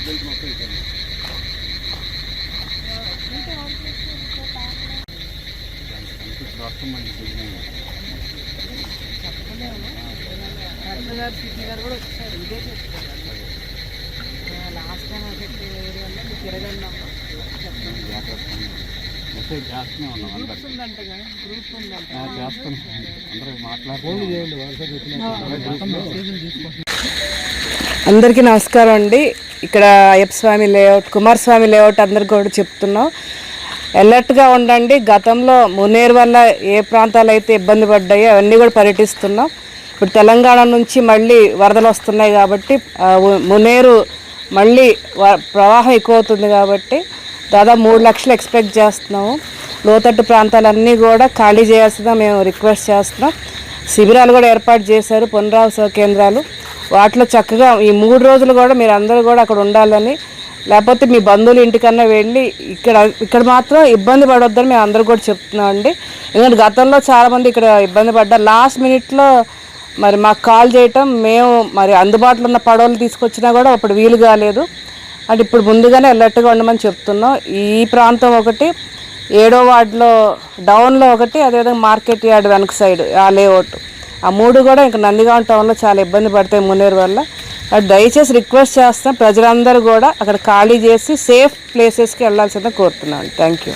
కూడా వచ్చారు ఇదే చెప్తారు లాస్ట్ టైం ఎఫెక్ట్ వేయడం వల్ల మీకు తిరగండి అమ్మ మెసేజ్ చేస్తూనే ఉన్నాం గ్రూప్ ఉందంట చేస్తాను అందరూ మాట్లాడుతూ అందరికీ నమస్కారం అండి. ఇక్కడ అయ్యప్ప స్వామి లేఅవుట్, కుమారస్వామి లేఅవుట్ అందరికి కూడా చెప్తున్నాం, అలర్ట్గా ఉండండి. గతంలో మున్నేరు వల్ల ఏ ప్రాంతాలు అయితే ఇబ్బంది పడ్డాయో అవన్నీ కూడా పర్యటిస్తున్నాం. ఇప్పుడు తెలంగాణ నుంచి మళ్ళీ వరదలు వస్తున్నాయి కాబట్టి మున్నేరు మళ్ళీ ప్రవాహం ఎక్కువ అవుతుంది కాబట్టి దాదాపు 3 లక్షలు ఎక్స్పెక్ట్ చేస్తున్నాము. లోతట్టు ప్రాంతాలన్నీ కూడా ఖాళీ చేయాల్సిందిగా మేము రిక్వెస్ట్ చేస్తున్నాం. శిబిరాలు కూడా ఏర్పాటు చేశారు, పునరావాస కేంద్రాలు. వాటిలో చక్కగా ఈ 3 రోజులు కూడా మీరు అందరూ కూడా అక్కడ ఉండాలని, లేకపోతే మీ బంధువుల ఇంటికన్నా వెళ్ళి ఇక్కడ మాత్రం ఇబ్బంది పడొద్దని మేము అందరూ కూడా చెప్తున్నాం అండి. ఎందుకంటే గతంలో చాలామంది ఇక్కడ ఇబ్బంది పడ్డారు. లాస్ట్ మినిట్లో మరి మాకు కాల్ చేయటం, మేము మరి అందుబాటులో ఉన్న పడవలు తీసుకొచ్చినా కూడా అప్పుడు వీలు కాలేదు. అంటే ఇప్పుడు ముందుగానే అలర్ట్గా ఉండమని చెప్తున్నాం. ఈ ప్రాంతం ఒకటి, 7వ వార్డులో డౌన్లో ఒకటి, అదేవిధంగా మార్కెట్ యార్డ్ వెనక సైడ్ ఆ లేఅవుట్, ఆ 3 కూడా ఇంకా నందిగాం టౌన్లో చాలా ఇబ్బంది పడతాయి మున్నేరు వల్ల. దయచేసి రిక్వెస్ట్ చేస్తాం, ప్రజలందరూ కూడా అక్కడ ఖాళీ చేసి సేఫ్ ప్లేసెస్కి వెళ్ళాల్సిందే కోరుతున్నాను. Thank you.